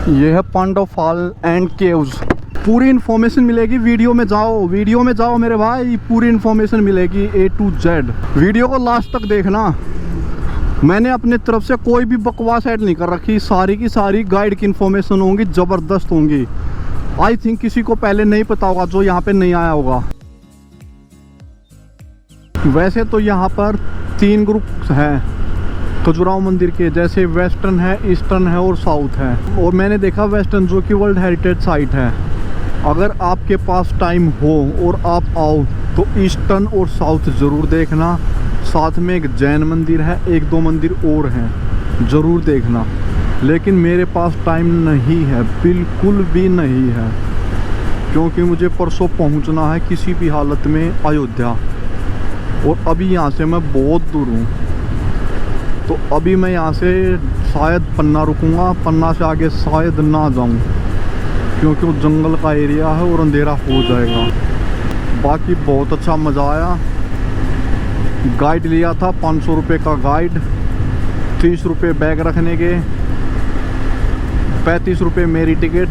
ये है Pandav fall and caves. पूरी इन्फॉर्मेशन मिलेगी, वीडियो में जाओ मेरे भाई, पूरी इन्फॉर्मेशन मिलेगी A to Z। वीडियो को लास्ट तक देखना। मैंने अपने तरफ से कोई भी बकवास ऐड नहीं कर रखी, सारी की सारी गाइड की इन्फॉर्मेशन होंगी, ज़बरदस्त होंगी। आई थिंक किसी को पहले नहीं पता होगा जो यहाँ पे नहीं आया होगा। वैसे तो यहाँ पर 3 ग्रुप हैं खजुराहो मंदिर के, जैसे वेस्टर्न है, ईस्टर्न है और साउथ है। और मैंने देखा वेस्टर्न जो कि वर्ल्ड हेरिटेज साइट है। अगर आपके पास टाइम हो और आप आओ तो ईस्टर्न और साउथ ज़रूर देखना। साथ में एक जैन मंदिर है, 1-2 मंदिर और हैं, ज़रूर देखना। लेकिन मेरे पास टाइम नहीं है, बिल्कुल भी नहीं है, क्योंकि मुझे परसों पहुंचना है किसी भी हालत में अयोध्या। और अभी यहाँ से मैं बहुत दूर हूँ, तो अभी मैं यहाँ से शायद पन्ना रुकूँगा, पन्ना से आगे शायद ना जाऊँ, क्योंकि वो जंगल का एरिया है और अंधेरा हो जाएगा। बाकी बहुत अच्छा मज़ा आया। गाइड लिया था 500 रुपये का गाइड, 30 रुपये बैग रखने के, 35 रुपये मेरी टिकट,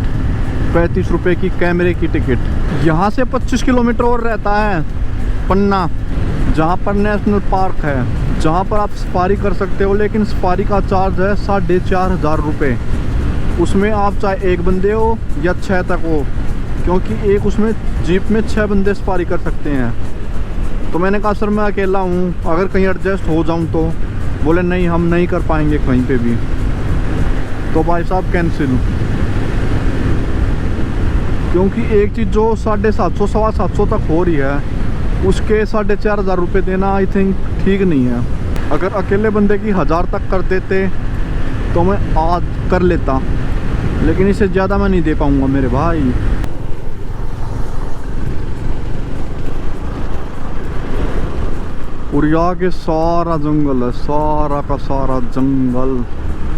35 रुपये की कैमरे की टिकट। यहाँ से 25 किलोमीटर और रहता है पन्ना, जहाँ पर नेशनल पार्क है, जहाँ पर आप सफारी कर सकते हो। लेकिन सफारी का चार्ज है 4,500 रुपये। उसमें आप चाहे 1 बंदे हो या 6 तक हो, क्योंकि एक उसमें जीप में 6 बंदे सफारी कर सकते हैं। तो मैंने कहा सर मैं अकेला हूँ, अगर कहीं एडजस्ट हो जाऊँ तो। बोले नहीं, हम नहीं कर पाएंगे कहीं पे भी। तो भाई साहब कैंसिल, क्योंकि एक चीज़ जो 750 सवा 700 तक हो रही है, उसके 4,500 रुपये देना आई थिंक ठीक नहीं है। अगर अकेले बंदे की 1000 तक कर देते तो मैं आज कर लेता, लेकिन इससे ज़्यादा मैं नहीं दे पाऊँगा मेरे भाई। और यहाँ के सारा जंगल है, सारा का सारा जंगल।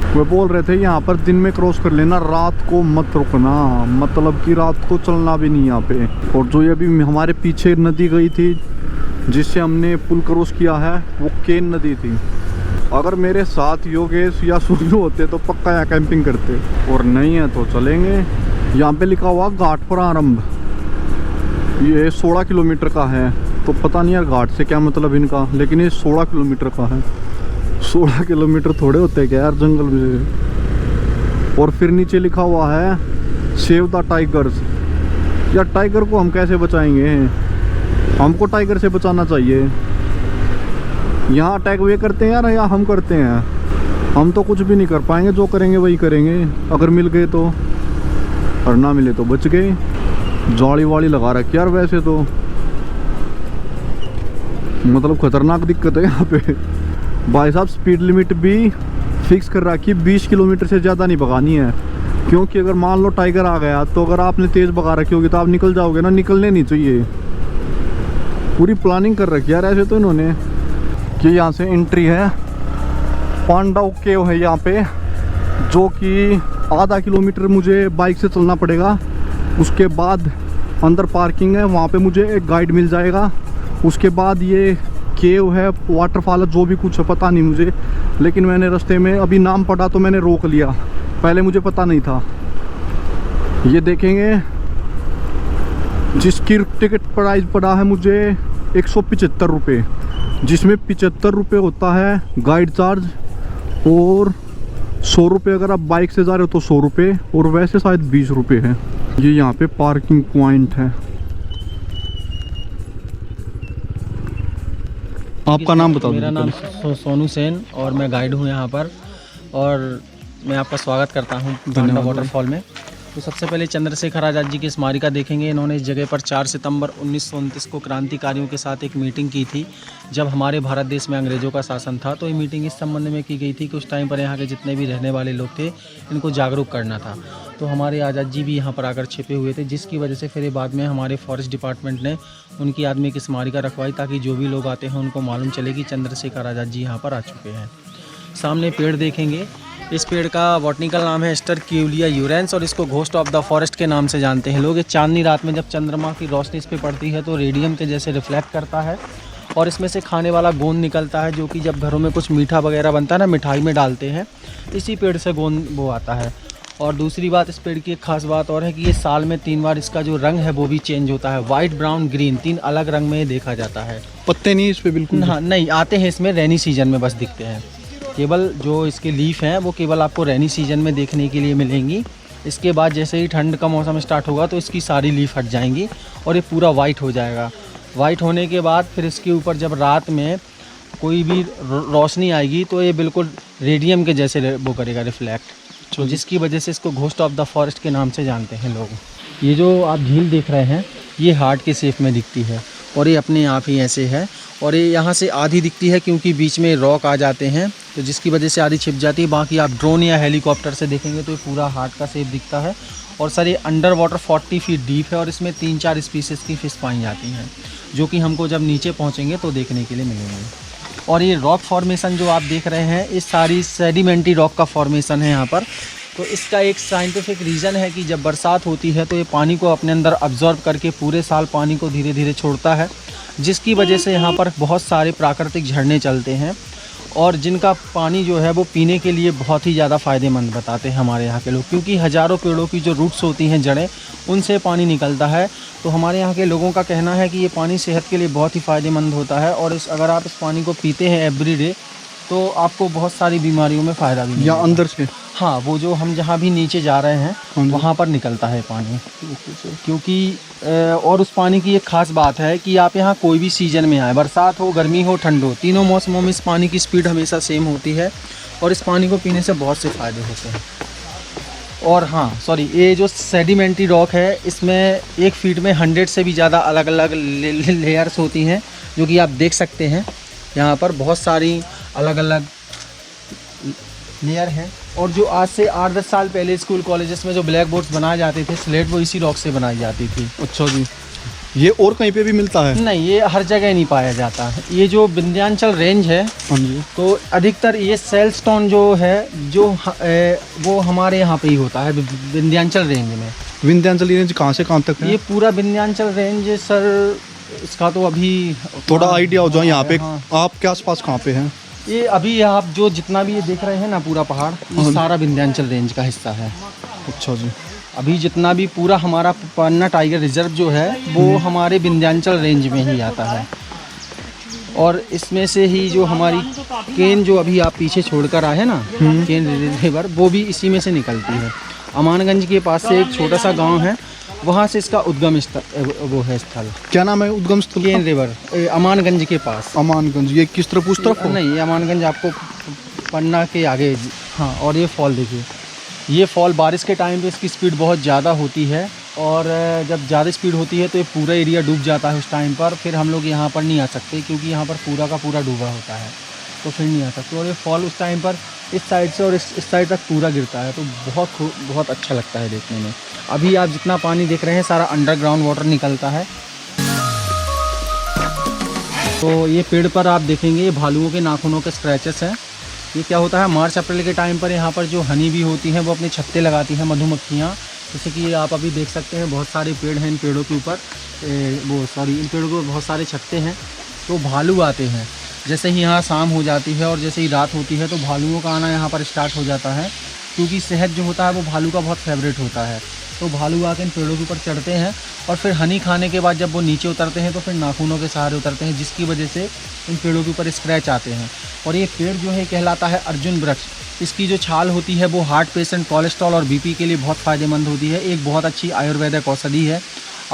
वो बोल रहे थे यहाँ पर दिन में क्रॉस कर लेना, रात को मत रुकना, मतलब कि रात को चलना भी नहीं यहाँ पे। और जो ये भी हमारे पीछे नदी गई थी जिससे हमने पुल क्रॉस किया है, वो केन नदी थी। अगर मेरे साथ योगेश या सूर्य होते तो पक्का यहाँ कैंपिंग करते, और नहीं है तो चलेंगे। यहाँ पे लिखा हुआ घाट प्रारंभ, ये 16 किलोमीटर का है। तो पता नहीं यार घाट से क्या मतलब इनका, लेकिन ये 16 किलोमीटर का है। 16 किलोमीटर थोड़े होते क्या यार जंगल में। और फिर नीचे लिखा हुआ है सेव द टाइगर्स। यार टाइगर को हम कैसे बचाएंगे, हमको टाइगर से बचाना चाहिए। यहाँ अटैक वे करते हैं यार या हम करते हैं? हम तो कुछ भी नहीं कर पाएंगे, जो करेंगे वही करेंगे। अगर मिल गए तो, और ना मिले तो बच गए। जाली वाली लगा रखी यार, वैसे तो मतलब खतरनाक दिक्कत है यहाँ पे। भाई साहब स्पीड लिमिट भी फिक्स कर रखी है, 20 किलोमीटर से ज़्यादा नहीं भगानी है, क्योंकि अगर मान लो टाइगर आ गया तो अगर आपने तेज़ भगा रखी होगी तो आप निकल जाओगे ना, निकलने नहीं चाहिए। पूरी प्लानिंग कर रखी है यार ऐसे तो इन्होंने, कि यहाँ से एंट्री है, पांडव केव है यहाँ पे, जो कि आधा किलोमीटर मुझे बाइक से चलना पड़ेगा। उसके बाद अंदर पार्किंग है, वहाँ पे मुझे एक गाइड मिल जाएगा। उसके बाद ये केव है, वाटरफॉल है, जो भी कुछ है पता नहीं मुझे, लेकिन मैंने रास्ते में अभी नाम पढ़ा तो मैंने रोक लिया, पहले मुझे पता नहीं था। ये देखेंगे जिसकी टिकट प्राइस पड़ा है मुझे 175 रुपये, जिसमें 75 रुपये होता है गाइड चार्ज, और 100 रुपये अगर आप बाइक से जा रहे हो तो 100 रुपये, और वैसे शायद 20 रुपये है। ये यहाँ पे पार्किंग पॉइंट है। आपका नाम बता दो। मेरा नाम सोनू सेन और मैं गाइड हूँ यहाँ पर, और मैं आपका स्वागत करता हूँ पांडव वाटरफॉल में। तो सबसे पहले चंद्रशेखर आज़ाद जी की स्मारिका देखेंगे। इन्होंने इस जगह पर 4 सितंबर 1929 को क्रांतिकारियों के साथ एक मीटिंग की थी, जब हमारे भारत देश में अंग्रेज़ों का शासन था। तो ये मीटिंग इस संबंध में की गई थी कि उस टाइम पर यहाँ के जितने भी रहने वाले लोग थे, इनको जागरूक करना था। तो हमारे आज़ाद जी भी यहाँ पर आकर छिपे हुए थे, जिसकी वजह से फिर बाद में हमारे फॉरेस्ट डिपार्टमेंट ने उनकी आदमी की स्मारिका रखवाई, ताकि जो भी लोग आते हैं उनको मालूम चले कि चंद्रशेखर आज़ाद जी यहाँ पर आ चुके हैं। सामने पेड़ देखेंगे, इस पेड़ का बॉटनिकल नाम है एस्टरक्यूलिया यूरेंस, और इसको घोस्ट ऑफ द फॉरेस्ट के नाम से जानते हैं लोग। ये चांदनी रात में जब चंद्रमा की रोशनी इस पे पड़ती है तो रेडियम के जैसे रिफ्लेक्ट करता है, और इसमें से खाने वाला गोंद निकलता है, जो कि जब घरों में कुछ मीठा वगैरह बनता है ना, मिठाई में डालते हैं, इसी पेड़ से गोंद वो आता है। और दूसरी बात, इस पेड़ की एक खास बात और है कि ये साल में 3 बार इसका जो रंग है वो भी चेंज होता है। वाइट, ब्राउन, ग्रीन, 3 अलग रंग में देखा जाता है। पत्ते नहीं इस पे बिल्कुल? हाँ नहीं, आते हैं इसमें रेनी सीजन में बस दिखते हैं। केवल जो इसके लीफ हैं वो केवल आपको रेनी सीजन में देखने के लिए मिलेंगी। इसके बाद जैसे ही ठंड का मौसम स्टार्ट होगा तो इसकी सारी लीफ हट जाएंगी और ये पूरा वाइट हो जाएगा। वाइट होने के बाद फिर इसके ऊपर जब रात में कोई भी रोशनी आएगी तो ये बिल्कुल रेडियम के जैसे वो करेगा, रिफ्लेक्ट, तो जिसकी वजह से इसको घोस्ट ऑफ द फॉरेस्ट के नाम से जानते हैं लोग। ये जो आप झील देख रहे हैं ये हार्ट के शेप में दिखती है और ये अपने आप ही ऐसे है। और ये यहाँ से आधी दिखती है क्योंकि बीच में रॉक आ जाते हैं, तो जिसकी वजह से आधी छिप जाती है। बाकी आप ड्रोन या हेलीकॉप्टर से देखेंगे तो ये पूरा हार्ट का शेप दिखता है। और सर ये अंडर वाटर 40 फीट डीप है और इसमें 3-4 स्पीसीज़ की फ़िश पाई जाती हैं, जो कि हमको जब नीचे पहुँचेंगे तो देखने के लिए मिलेंगे। और ये रॉक फॉर्मेशन जो आप देख रहे हैं, इस सारी सेडिमेंट्री रॉक का फॉर्मेशन है यहाँ पर। तो इसका एक साइंटिफिक रीज़न है कि जब बरसात होती है तो ये पानी को अपने अंदर अब्जॉर्ब करके पूरे साल पानी को धीरे धीरे छोड़ता है, जिसकी वजह से यहाँ पर बहुत सारे प्राकृतिक झरने चलते हैं और जिनका पानी जो है वो पीने के लिए बहुत ही ज़्यादा फ़ायदेमंद बताते हैं हमारे यहाँ के लोग, क्योंकि हज़ारों पेड़ों की जो रूट्स होती हैं, जड़ें, उनसे पानी निकलता है। तो हमारे यहाँ के लोगों का कहना है कि ये पानी सेहत के लिए बहुत ही फ़ायदेमंद होता है और अगर आप इस पानी को पीते हैं एवरीडे तो आपको बहुत सारी बीमारियों में फ़ायदा भी मिलेगा। या अंदर से? हाँ, वो जो हम जहाँ भी नीचे जा रहे हैं वहाँ पर निकलता है पानी। क्योंकि और उस पानी की एक ख़ास बात है कि आप यहाँ कोई भी सीज़न में आए, बरसात हो, गर्मी हो, ठंड हो, तीनों मौसमों में इस पानी की स्पीड हमेशा सेम होती है और इस पानी को पीने से बहुत से फ़ायदे होते हैं। और हाँ सॉरी, ये जो सेडिमेंट्री रॉक है इसमें 1 फीट में 100 से भी ज़्यादा अलग अलग लेयर्स होती हैं, जो कि आप देख सकते हैं यहाँ पर बहुत सारी अलग अलग लेयर हैं। और जो आज से 8-10 साल पहले स्कूल कॉलेजेस में जो ब्लैक बोर्ड्स बनाए जाते थे, स्लेट, वो इसी रॉक से बनाई जाती थी। अच्छा जी, ये और कहीं पे भी मिलता है? नहीं, ये हर जगह नहीं पाया जाता है। ये जो विंध्याचल रेंज है, हाँ जी, तो अधिकतर ये सेलस्टोन जो है वो हमारे यहाँ पे ही होता है, विंध्याचल रेंज में। विंध्याचल रेंज कहाँ से कहाँ तक है? ये पूरा विंध्याचल रेंज सर, इसका तो अभी थोड़ा आइडिया हो जाए यहाँ पे। हाँ। आपके आसपास कहाँ पे है? ये अभी आप जो जितना भी ये देख रहे हैं ना, पूरा पहाड़, ये सारा विंध्याचल रेंज का हिस्सा है। अच्छा जी, अभी जितना भी पूरा हमारा पन्ना टाइगर रिजर्व जो है वो हमारे विंध्याचल रेंज में ही आता है। और इसमें से ही जो हमारी केन जो अभी आप पीछे छोड़कर आए हैं ना, केन रिवर, वो भी इसी में से निकलती है। अमानगंज के पास से एक छोटा सा गांव है, वहाँ से इसका उद्गम स्थल वो है स्थल। क्या नाम है उद्गम स्थल? केन रिवर, अमानगंज के पास। अमानगंज, ये किस तरफ, उस तरफ? नहीं, ये अमानगंज आपको पन्ना के आगे। हाँ, और ये फॉल देखिए, ये फॉल बारिश के टाइम पे इसकी स्पीड बहुत ज़्यादा होती है और जब ज़्यादा स्पीड होती है तो ये पूरा एरिया डूब जाता है उस टाइम पर। फिर हम लोग यहाँ पर नहीं आ सकते क्योंकि यहाँ पर पूरा का पूरा डूबा होता है, तो फिर नहीं आ सकते। और ये फॉल उस टाइम पर इस साइड से और इस साइड तक पूरा गिरता है, तो बहुत अच्छा लगता है देखने में। अभी आप जितना पानी देख रहे हैं सारा अंडरग्राउंड वाटर निकलता है। तो ये पेड़ पर आप देखेंगे ये भालुओं के नाखूनों के स्क्रैचेस हैं। ये क्या होता है, मार्च अप्रैल के टाइम पर यहाँ पर जो हनी भी होती हैं वो अपने छत्ते लगाती हैं, मधुमक्खियाँ। जैसे कि आप अभी देख सकते हैं बहुत सारे पेड़ हैं, इन पेड़ों के ऊपर इन पेड़ों के बहुत सारे छत्ते हैं। तो भालू आते हैं, जैसे ही यहाँ शाम हो जाती है और जैसे ही रात होती है तो भालुओं का आना यहाँ पर स्टार्ट हो जाता है, क्योंकि शहद जो होता है वो भालू का बहुत फेवरेट होता है। तो भालू आके इन पेड़ों के ऊपर चढ़ते हैं और फिर हनी खाने के बाद जब वो नीचे उतरते हैं तो फिर नाखूनों के सहारे उतरते हैं, जिसकी वजह से इन पेड़ों के ऊपर स्क्रैच आते हैं। और ये पेड़ जो है कहलाता है अर्जुन वृक्ष। इसकी जो छाल होती है वो हार्ट पेशेंट, कोलेस्ट्रॉल और बीपी के लिए बहुत फ़ायदेमंद होती है। एक बहुत अच्छी आयुर्वेदिक औषधि है,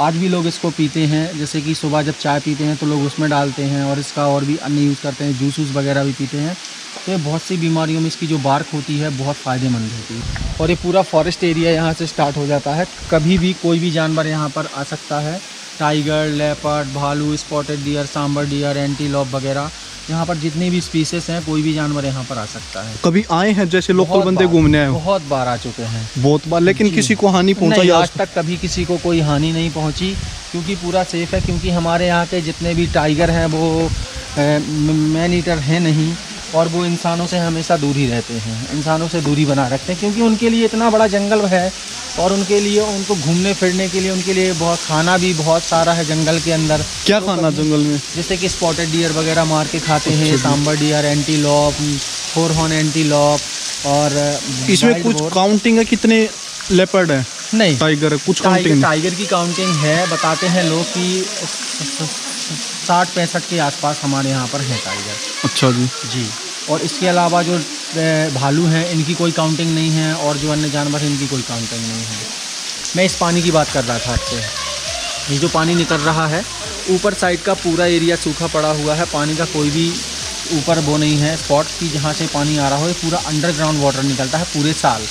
आज भी लोग इसको पीते हैं। जैसे कि सुबह जब चाय पीते हैं तो लोग उसमें डालते हैं और इसका और भी अन्य यूज़ करते हैं, जूस वगैरह भी पीते हैं। तो ये बहुत सी बीमारियों में इसकी जो बार्क होती है बहुत फ़ायदेमंद होती है। और ये पूरा फॉरेस्ट एरिया यहाँ से स्टार्ट हो जाता है, कभी भी कोई भी जानवर यहाँ पर आ सकता है। टाइगर, लेपर्ड, भालू, spotted deer, sambar deer, antelope वगैरह, यहाँ पर जितनी भी स्पीसीज हैं कोई भी जानवर यहाँ पर आ सकता है। कभी आए हैं जैसे लोकल बंदे घूमने आए? बहुत बार आ चुके हैं, बहुत बार। लेकिन किसी को हानि पहुँचा? आज तक कभी किसी को कोई हानि नहीं पहुँची, क्योंकि पूरा सेफ़ है। क्योंकि हमारे यहाँ के जितने भी टाइगर हैं वो मैन ईटर हैं नहीं, और वो इंसानों से हमेशा दूर ही रहते हैं, इंसानों से दूरी बना रखते हैं, क्योंकि उनके लिए इतना बड़ा जंगल है और उनके लिए, उनको घूमने फिरने के लिए उनके लिए बहुत खाना भी बहुत सारा है जंगल के अंदर। क्या खाना जंगल में? जैसे कि स्पॉटेड डियर वगैरह मार के खाते हैं, sambar deer, antelope, four horn antelope, और इसमें wild कुछ boar- काउंटिंग है कितने लेपर्ड है? नहीं, टाइगर है कुछ काउंटिंग? टाइगर की काउंटिंग है, बताते हैं लोग कि 60-65 के आसपास हमारे यहाँ पर हैं टाइगर। अच्छा जी। जी, और इसके अलावा जो भालू हैं इनकी कोई काउंटिंग नहीं है, और जो अन्य जानवर हैं इनकी कोई काउंटिंग नहीं है। मैं इस पानी की बात कर रहा था आपसे। ये जो पानी निकल रहा है, ऊपर साइड का पूरा एरिया सूखा पड़ा हुआ है, पानी का कोई भी ऊपर वो नहीं है स्पॉट की जहाँ से पानी आ रहा हो। ये पूरा अंडरग्राउंड वाटर निकलता है पूरे साल।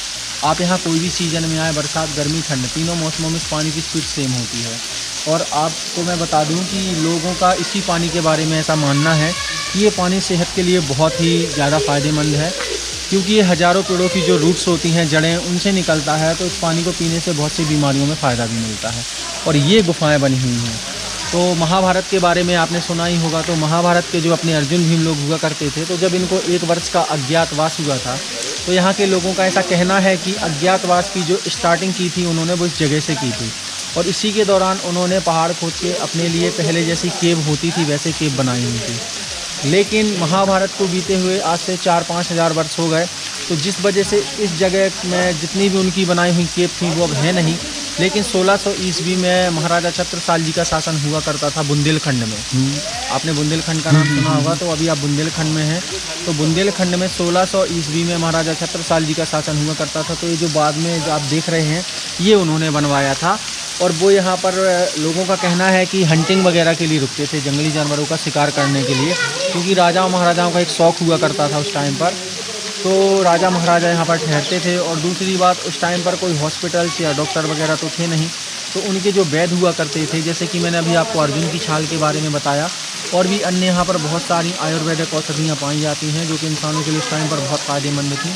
आप यहाँ कोई भी सीज़न में आए, बरसात, गर्मी, ठंड, तीनों मौसमों में इस पानी की स्पीड सेम होती है। और आपको मैं बता दूं कि लोगों का इसी पानी के बारे में ऐसा मानना है कि ये पानी सेहत के लिए बहुत ही ज़्यादा फ़ायदेमंद है, क्योंकि ये हज़ारों पेड़ों की जो रूट्स होती हैं, जड़ें, उनसे निकलता है। तो इस पानी को पीने से बहुत सी बीमारियों में फ़ायदा भी मिलता है। और ये गुफाएँ बनी हुई हैं। तो महाभारत के बारे में आपने सुना ही होगा। तो महाभारत के जो अपने अर्जुन भीम लोग हुआ करते थे, तो जब इनको 1 वर्ष का अज्ञातवास हुआ था, तो यहाँ के लोगों का ऐसा कहना है कि अज्ञातवास की जो स्टार्टिंग की थी उन्होंने वो इस जगह से की थी। और इसी के दौरान उन्होंने पहाड़ खोद के अपने लिए पहले जैसी केव होती थी वैसे केव बनाई हुई थी। लेकिन महाभारत को बीते हुए आज से 4-5 हज़ार वर्ष हो गए, तो जिस वजह से इस जगह में जितनी भी उनकी बनाई हुई केव थी वो अब है नहीं। लेकिन 1600 ईस्वी में महाराजा छत्रसाल जी का शासन हुआ करता था बुंदेलखंड में। आपने बुंदेलखंड का नाम सुना होगा, तो अभी आप बुंदेलखंड में हैं। तो बुंदेलखंड में 1600 ईस्वी में महाराजा छत्रसाल जी का शासन हुआ करता था। तो ये जो बाद में जो आप देख रहे हैं, ये उन्होंने बनवाया था। और वो यहाँ पर लोगों का कहना है कि हंटिंग वगैरह के लिए रुकते थे, जंगली जानवरों का शिकार करने के लिए, क्योंकि राजाओं महाराजाओं का एक शौक़ हुआ करता था उस टाइम पर। तो राजा महाराजा यहाँ पर ठहरते थे। और दूसरी बात, उस टाइम पर कोई हॉस्पिटल्स या डॉक्टर वगैरह तो थे नहीं, तो उनके जो वैद्य हुआ करते थे, जैसे कि मैंने अभी आपको अर्जुन की छाल के बारे में बताया, और भी अन्य यहाँ पर बहुत सारी आयुर्वेदिक औषधियाँ पाई जाती हैं जो कि इंसानों के लिए उस टाइम पर बहुत फ़ायदेमंद थी।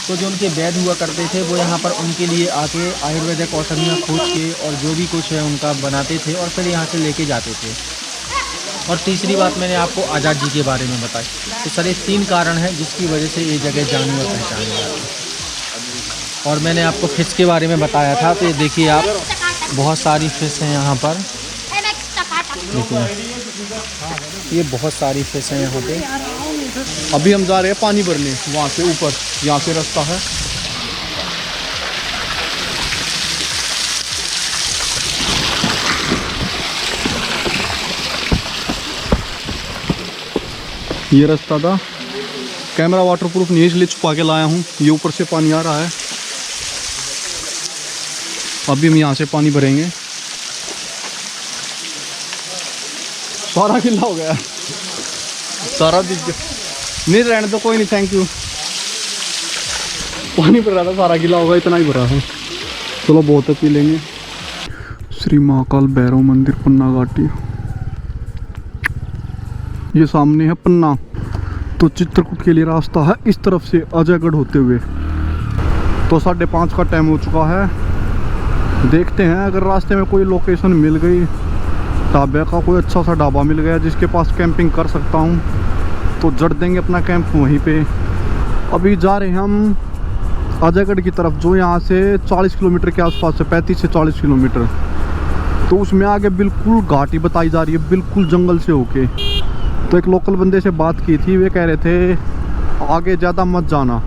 तो जो उनके वैद्य हुआ करते थे वो यहाँ पर उनके लिए आके आयुर्वेदिक औषधियाँ खोज के और जो भी कुछ है उनका बनाते थे और फिर यहाँ से लेके जाते थे। और तीसरी बात मैंने आपको आज़ाद जी के बारे में बताई। तो सर ये 3 कारण हैं जिसकी वजह से ये जगह जानी और पहचानी जाती है। और मैंने आपको फ़िश के बारे में बताया था, तो ये देखिए आप, बहुत सारी फ़िश हैं यहाँ पर। देखिए ये बहुत सारी फ़िश हैं यहाँ पे। अभी हम जा रहे हैं पानी भरने, वहाँ से ऊपर, यहाँ से रास्ता है। ये रास्ता था। कैमरा वाटरप्रूफ नहीं है इसलिए छुपा के लाया हूँ। ये ऊपर से पानी आ रहा है। अभी हम यहाँ से पानी भरेंगे। सारा गिल्ला हो गया, सारा दिख गया। नहीं रहने दो, कोई नहीं, थैंक यू। पानी भर रहा था, सारा गिला होगा, इतना ही भरा है। चलो बहुत है, पी लेंगे। श्री महाकाल भैरव मंदिर, पन्ना घाटी। ये सामने है पन्ना। तो चित्रकूट के लिए रास्ता है इस तरफ से अजयगढ़ होते हुए। तो 5:30 का टाइम हो चुका है। देखते हैं अगर रास्ते में कोई लोकेशन मिल गई, ढाबे का कोई अच्छा सा ढाबा मिल गया जिसके पास कैंपिंग कर सकता हूँ, तो जड़ देंगे अपना कैंप वहीं पे। अभी जा रहे हैं हम अजयगढ़ की तरफ, जो यहाँ से 40 किलोमीटर के आसपास है, 35 से 40 किलोमीटर। तो उसमें आगे बिल्कुल घाटी बताई जा रही है, बिल्कुल जंगल से होके। तो एक लोकल बंदे से बात की थी, वे कह रहे थे आगे ज़्यादा मत जाना,